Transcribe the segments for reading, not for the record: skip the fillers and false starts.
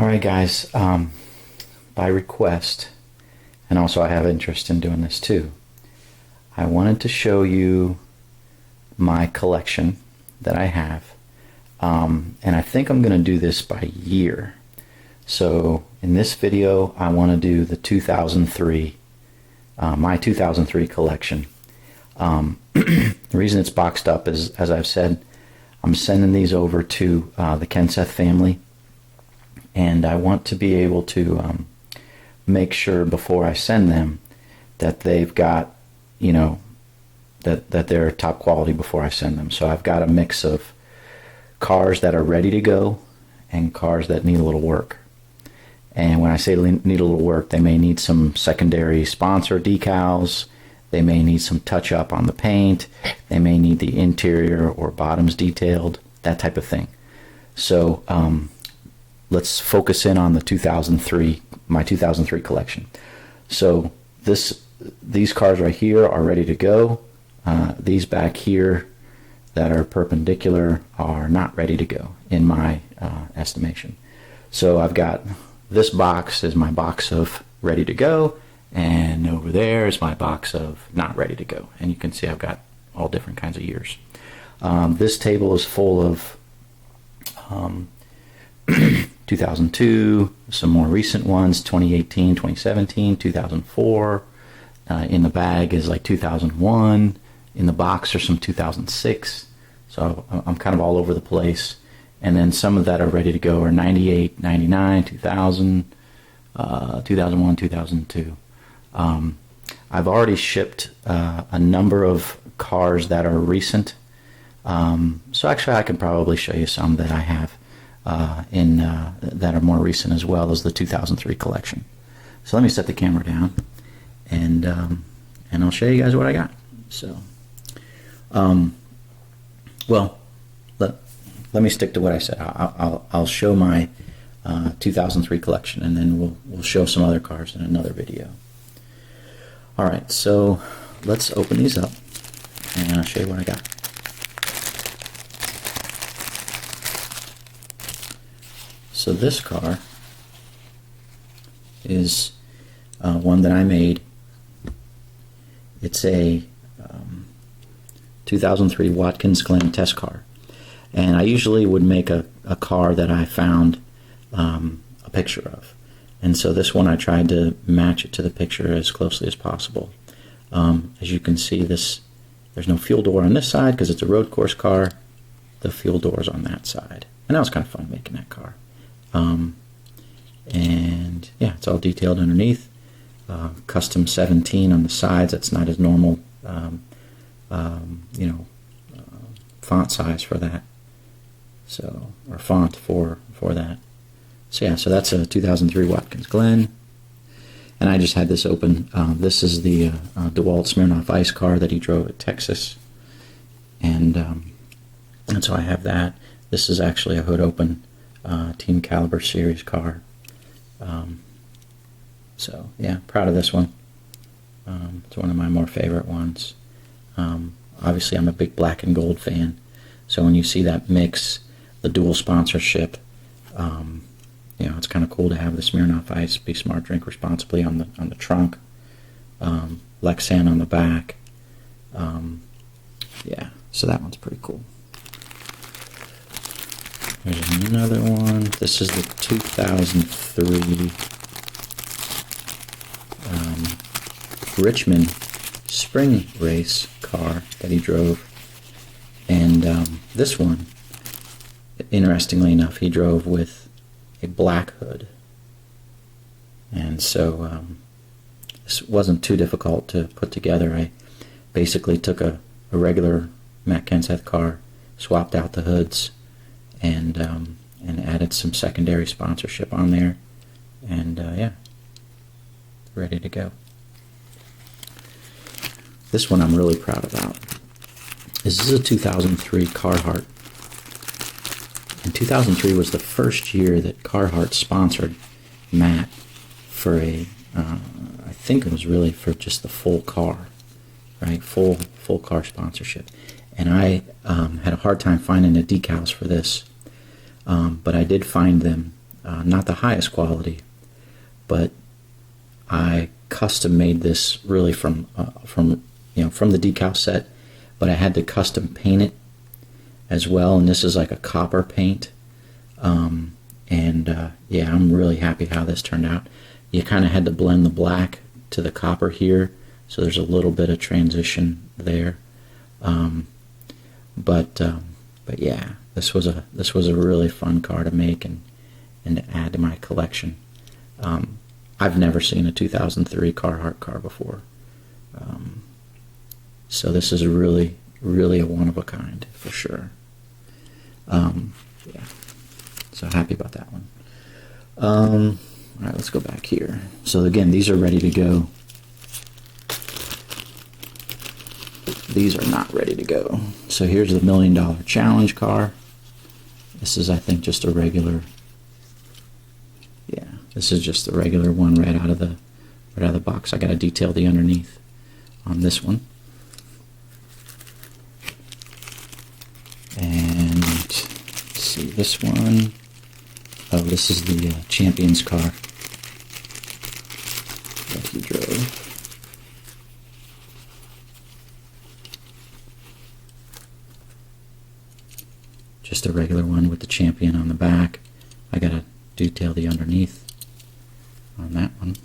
Alright guys, by request, and also I have interest in doing this too, I wanted to show you my collection that I have, and I think I'm going to do this by year. So in this video I want to do the 2003, my 2003 collection. The reason it's boxed up is, as I've said, I'm sending these over to the Kenseth family, and I want to be able to make sure before I send them that they've got, you know, that they're top quality before I send them. So I've got a mix of cars that are ready to go and cars that need a little work. And when I say need a little work, they may need some secondary sponsor decals, they may need some touch up on the paint, they may need the interior or bottoms detailed, that type of thing. So let's focus in on the 2003, my 2003 collection. So these cars right here are ready to go. These back here that are perpendicular are not ready to go in my estimation. So I've got this box is my box of ready to go, and over there is my box of not ready to go. And you can see I've got all different kinds of years. This table is full of 2002, some more recent ones, 2018, 2017, 2004. In the bag is like 2001. In the box are some 2006. So I'm kind of all over the place. And then some of that are ready to go are 98, 99, 2000, 2001, 2002. I've already shipped a number of cars that are recent. So actually I can probably show you some that I have that are more recent as well as the 2003 collection. So let me set the camera down and I'll show you guys what I got. So well, let me stick to what I said. I'll show my 2003 collection, and then we'll show some other cars in another video. Alright, so let's open these up and I'll show you what I got. So this car is one that I made. It's a 2003 Watkins Glen test car. And I usually would make a car that I found a picture of. And so this one I tried to match it to the picture as closely as possible. As you can see, there's no fuel door on this side because it's a road course car. The fuel door is on that side. And that was kind of fun making that car. And yeah, it's all detailed underneath. Custom 17 on the sides. That's not as normal, font size for that. So, or font for that. So yeah, so that's a 2003 Watkins Glen. And I just had this open. This is the DeWalt Smirnoff Ice car that he drove at Texas. And so I have that. This is actually a hood open Team Caliber Series car. So yeah, proud of this one. It's one of my more favorite ones. Obviously I'm a big black and gold fan. So when you see that mix, the dual sponsorship, it's kind of cool to have the Smirnoff Ice, Be Smart, Drink Responsibly on the trunk, Lexan on the back. Yeah, so that one's pretty cool. There's another one. This is the 2003 Richmond Spring Race car that he drove. And this one, interestingly enough, he drove with a black hood. And so this wasn't too difficult to put together. I basically took a regular Matt Kenseth car, swapped out the hoods, and added some secondary sponsorship on there. And yeah, ready to go. This one I'm really proud about. This is a 2003 Carhartt. And 2003 was the first year that Carhartt sponsored Matt for I think it was really for just the full car, right? Full car sponsorship. And I had a hard time finding the decals for this, but I did find them not the highest quality, but I custom made this really from the decal set, but I had to custom paint it as well, and this is like a copper paint. Yeah, I'm really happy how this turned out. You kind of had to blend the black to the copper here, so there's a little bit of transition there. But yeah, this was a really fun car to make and to add to my collection. I've never seen a 2003 Carhartt car before, so this is really a one of a kind for sure. Yeah, so happy about that one. All right, let's go back here. So again, these are ready to go. These are not ready to go. So here's the $1 Million Challenge car. This is, I think, just a regular. Yeah, this is just the regular one right out of the box. I got to detail the underneath on this one. And let's see, this one. Oh, this is the Champion's car that he drove. Just a regular one with the Champion on the back. I gotta detail the underneath on that one.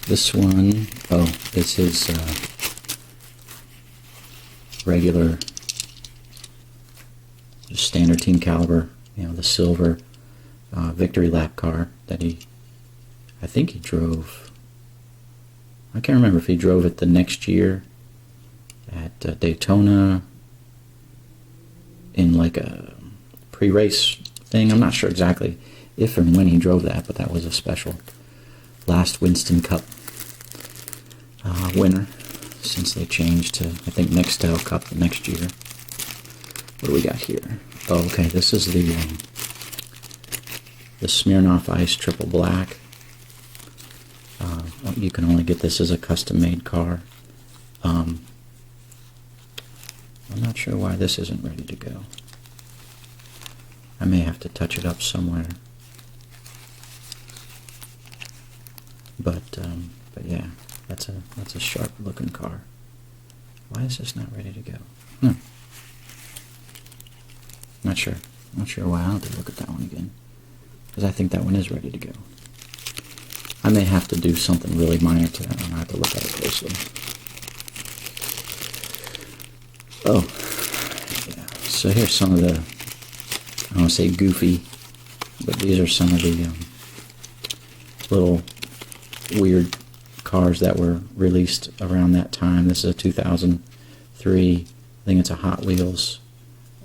This one, oh, this is regular, just standard team caliber, the silver victory lap car that I think he drove. I can't remember if he drove it the next year at Daytona in like a pre-race thing. I'm not sure exactly if and when he drove that, but that was a special Last Winston Cup winner, since they changed to, I think, Nextel Cup the next year. What do we got here? Oh, okay, this is the Smirnoff Ice Triple Black. You can only get this as a custom-made car. I'm not sure why this isn't ready to go. I may have to touch it up somewhere. But yeah, that's a sharp looking car. Why is this not ready to go? Not sure why. I'll have to look at that one again, because I think that one is ready to go. I may have to do something really minor to that one. I have to look at it closely. Oh, yeah. So here's some of the, I don't want to say goofy, but these are some of the little weird cars that were released around that time. This is a 2003, I think it's a Hot Wheels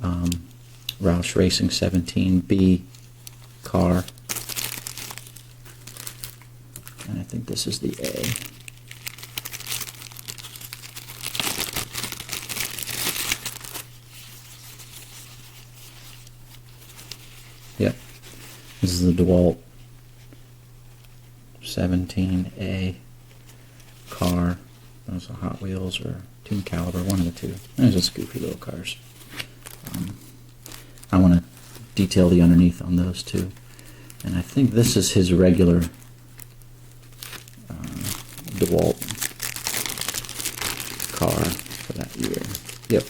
Roush Racing 17B car. And I think this is the A. Yep. This is the DeWalt 17A car. Those are Hot Wheels or Team Caliber, one of the two. They're just goofy little cars. I want to detail the underneath on those too. And I think this is his regular DeWalt car for that year. Yep.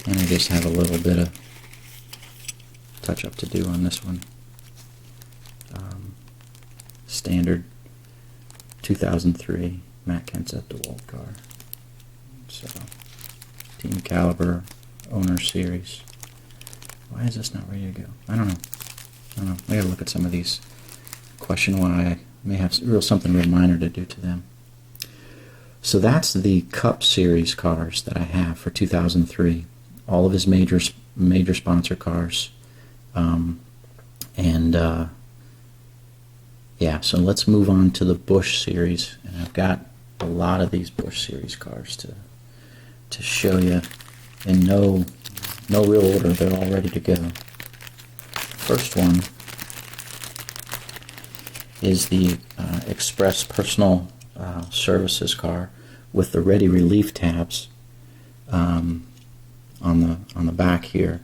And I just have a little bit of touch up to do on this one. Standard 2003 Matt Kenseth DeWalt car. So, Team Caliber Owner Series. Why is this not ready to go? I don't know. I gotta look at some of these. Question why. I may have something real minor to do to them. So that's the Cup Series cars that I have for 2003. All of his major sponsor cars. Yeah, so let's move on to the Busch Series, and I've got a lot of these Busch Series cars to show you in no real order. They're all ready to go. First one is the Express Personal Services car with the ready relief tabs. on the back here,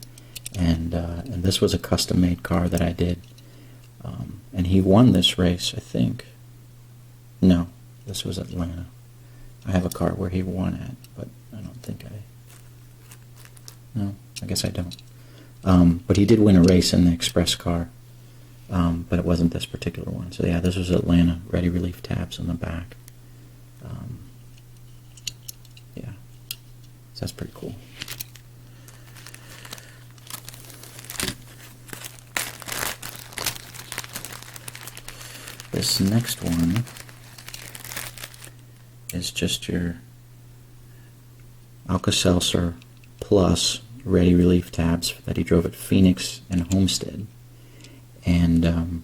and this was a custom-made car that I did, and he won this race, I think. No, this was Atlanta. I have a car where he won at, but I don't think no, I guess I don't. But he did win a race in the express car, but it wasn't this particular one. So yeah, this was Atlanta. Ready relief tabs on the back. Yeah, so that's pretty cool. This next one is just your Alka-Seltzer Plus ready relief tabs that he drove at Phoenix and Homestead, and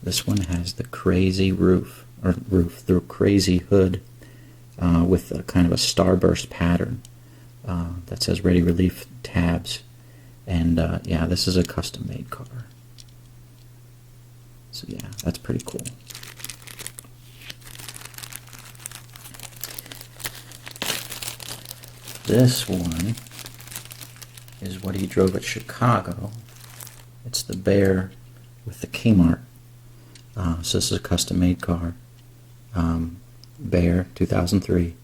this one has the crazy the crazy hood with a kind of a starburst pattern that says ready relief tabs, and yeah, this is a custom made car. So yeah, that's pretty cool. This one is what he drove at Chicago. It's the Bear with the Kmart. So this is a custom-made car. Bear 2003,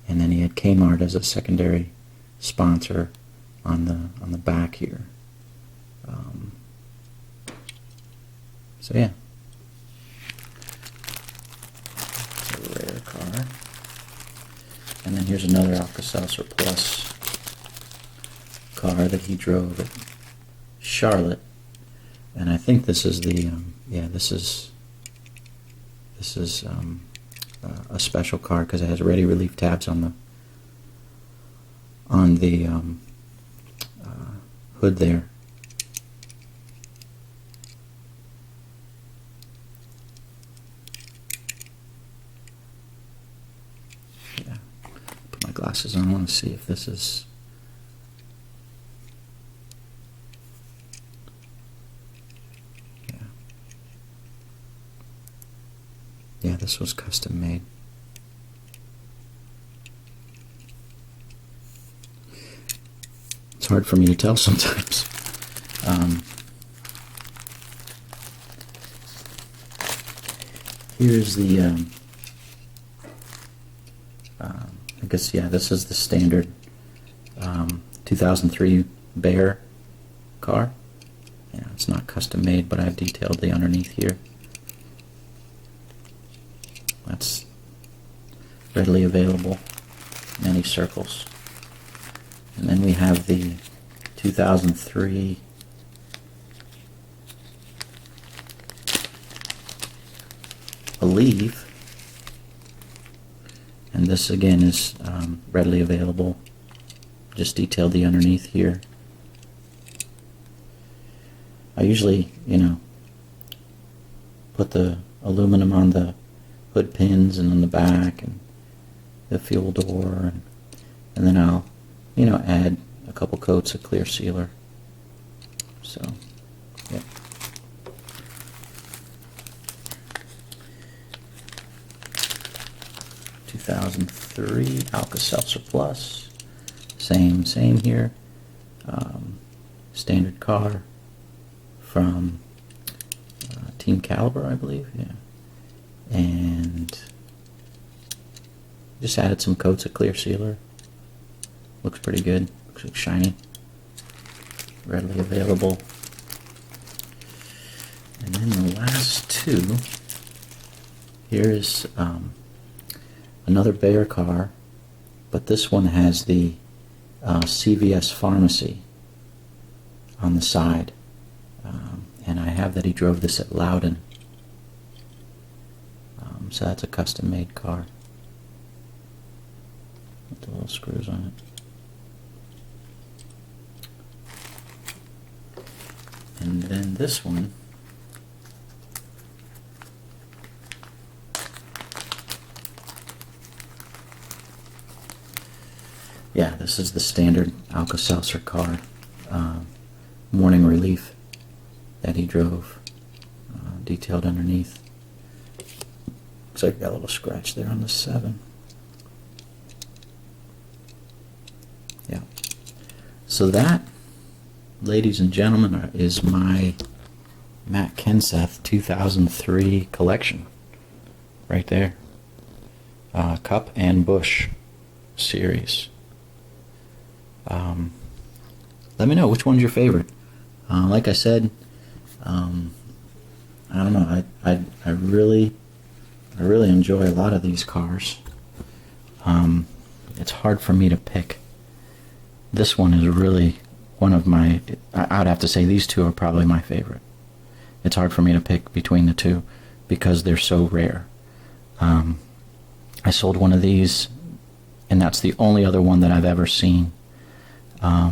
and then he had Kmart as a secondary sponsor on the back here. So yeah, it's a rare car. And then here's another Alka-Seltzer Plus car that he drove at Charlotte, and I think this is the yeah, this is a special car because it has ready relief tabs on the hood there. Yeah, put my glasses on. I want to see if this is. Yeah, this was custom made. It's hard for me to tell sometimes. Here's the, I guess, yeah, this is the standard 2003 Bear car. Yeah, it's not custom made, but I've detailed the underneath here. That's readily available in any circles. And then we have the 2003 Believe, and this again is readily available. Just detailed the underneath here. I usually, put the aluminum on the hood pins and on the back and the fuel door, and then I'll add a couple coats of clear sealer. So yeah, 2003 Alka-Seltzer Plus, same here, standard car from Team Caliber, I believe. Yeah. And just added some coats of clear sealer. Looks pretty good. Looks like shiny. Readily available. And then the last two. Here's another Bear car, but this one has the CVS Pharmacy on the side. And I have that he drove this at Loudon. So that's a custom-made car with the little screws on it. And then this one, yeah, this is the standard Alka-Seltzer car, Morning Relief, that he drove, detailed underneath. Looks like I got a little scratch there on the 7. Yeah, So that, ladies and gentlemen, is my Matt Kenseth 2003 collection. Right there. Cup and Busch series. Let me know which one's your favorite. Like I said, I don't know. I really enjoy a lot of these cars. It's hard for me to pick. This one is really one of my. I'd have to say these two are probably my favorite. It's hard for me to pick between the two because they're so rare. I sold one of these, and that's the only other one that I've ever seen. A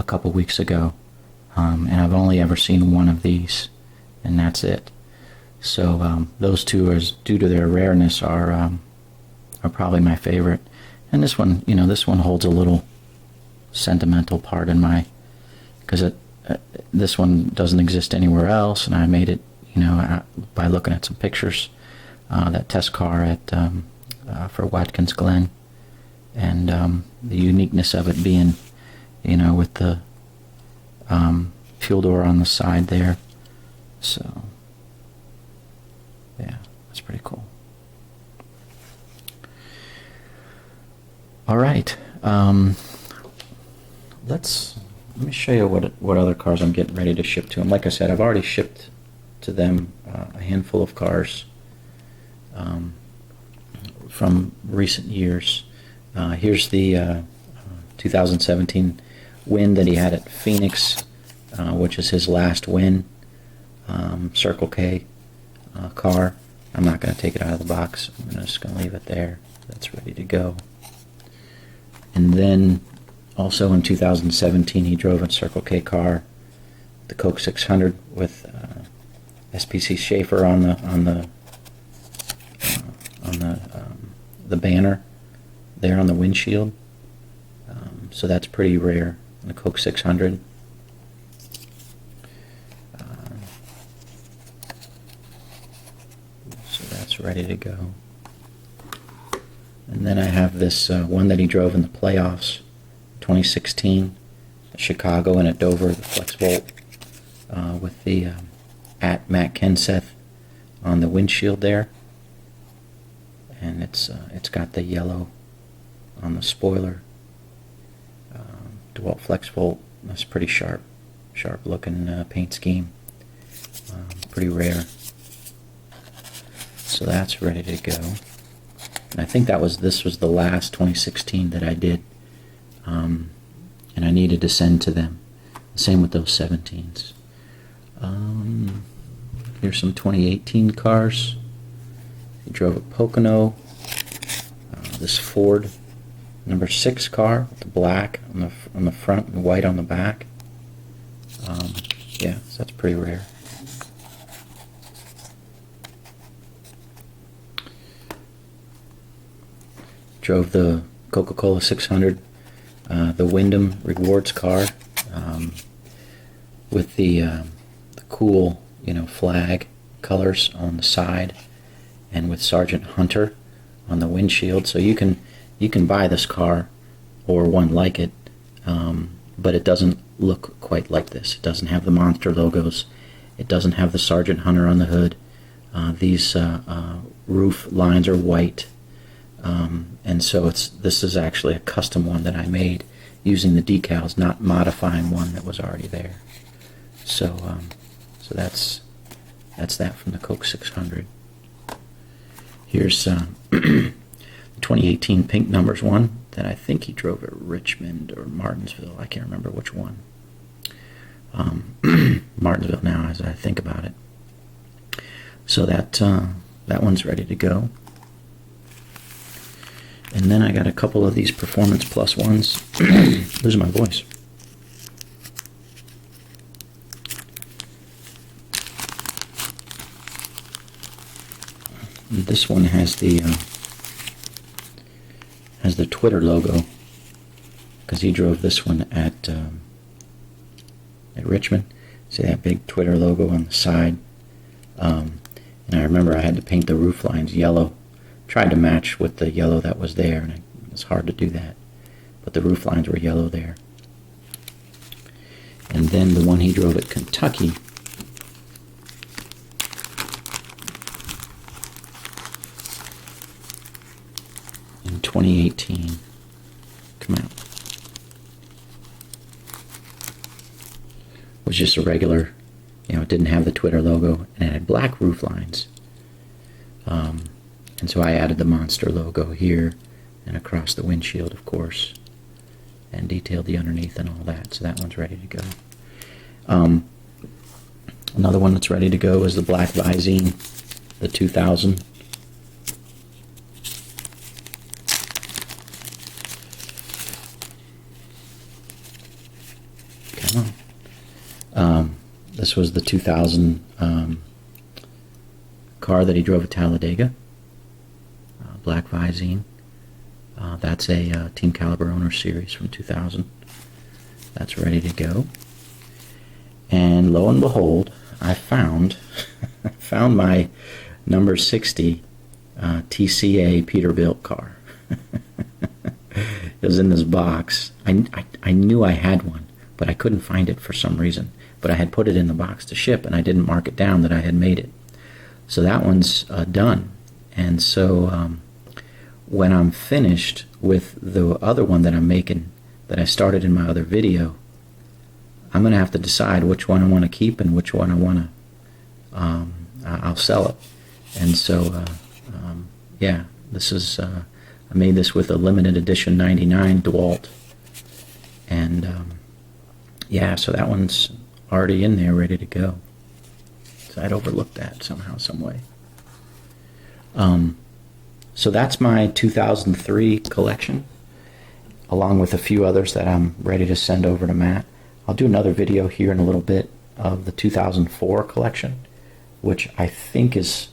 couple weeks ago, and I've only ever seen one of these, and that's it. So those two, as due to their rareness, are probably my favorite. And this one, this one holds a little sentimental part in my, because this one doesn't exist anywhere else, and I made it, by looking at some pictures, that test car at for Watkins Glen, and the uniqueness of it being, with the fuel door on the side there. So, yeah, that's pretty cool. All right, let me show you what other cars I'm getting ready to ship to them. Like I said, I've already shipped to them a handful of cars from recent years. Here's the 2017 win that he had at Phoenix, which is his last win. Circle K car. I'm not going to take it out of the box. I'm just going to leave it there. That's ready to go. And then also in 2017 he drove a Circle K car, the Coke 600 with SPC Schaefer on the banner there on the windshield. So that's pretty rare, the Coke 600. So that's ready to go. And then I have this one that he drove in the playoffs, 2016, at Chicago and at Dover, the Flex Volt, with the at Matt Kenseth on the windshield there. And it's got the yellow on the spoiler. DeWalt Flex Volt. That's pretty sharp looking paint scheme. Pretty rare. So that's ready to go. And I think this was the last 2016 that I did, and I needed to send to them. Same with those 17s. Here's some 2018 cars. He drove a Pocono. This Ford number 6 car with the black on the front and white on the back. Yeah, so that's pretty rare. Drove the Coca-Cola 600, the Wyndham Rewards car, with the cool, flag colors on the side, and with Sergeant Hunter on the windshield. So you can buy this car or one like it, but it doesn't look quite like this. It doesn't have the monster logos. It doesn't have the Sergeant Hunter on the hood. These roof lines are white. And so this is actually a custom one that I made using the decals, not modifying one that was already there. So that's that from the Coke 600. Here's the 2018 Pink Numbers one that I think he drove at Richmond or Martinsville. I can't remember which one. Martinsville now, as I think about it. So that one's ready to go. And then I got a couple of these Performance Plus ones. Losing my voice. This one has the Twitter logo, because he drove this one at Richmond. See that big Twitter logo on the side? And I remember I had to paint the roof lines yellow. Tried to match with the yellow that was there, and it was hard to do that. but the roof lines were yellow there. And then the one he drove at Kentucky, in 2018, come out, was just a regular, it didn't have the Twitter logo, and it had black roof lines. And so I added the Monster logo here and across the windshield, of course, and detailed the underneath and all that. So that one's ready to go. Another one that's ready to go is the black Visine, the 2000. Come on. This was the 2000 car that he drove at Talladega. Black Visine. That's a Team Caliber Owner Series from 2000. That's ready to go. And lo and behold, I found my number 60 TCA Peterbilt car. It was in this box. I knew I had one, but I couldn't find it for some reason. But I had put it in the box to ship, and I didn't mark it down that I had made it. So that one's done. And so when I'm finished with the other one that I'm making, that I started in my other video, I'm going to have to decide which one I want to keep and which one I want to, I'll sell it. And so, yeah, this is, I made this with a limited edition 99 DeWalt. And, yeah, so that one's already in there, ready to go. So I'd overlooked that somehow, some way. So that's my 2003 collection, along with a few others that I'm ready to send over to Matt. I'll do another video here in a little bit of the 2004 collection, which I think is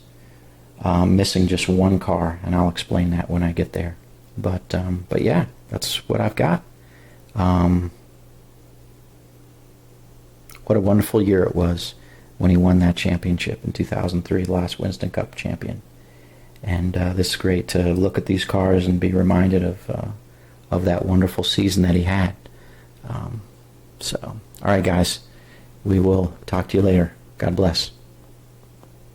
missing just one car, and I'll explain that when I get there. But yeah, that's what I've got. What a wonderful year it was when he won that championship in 2003, Last Winston Cup Champion. And this is great to look at these cars and be reminded of that wonderful season that he had. So, all right, guys, we will talk to you later. God bless.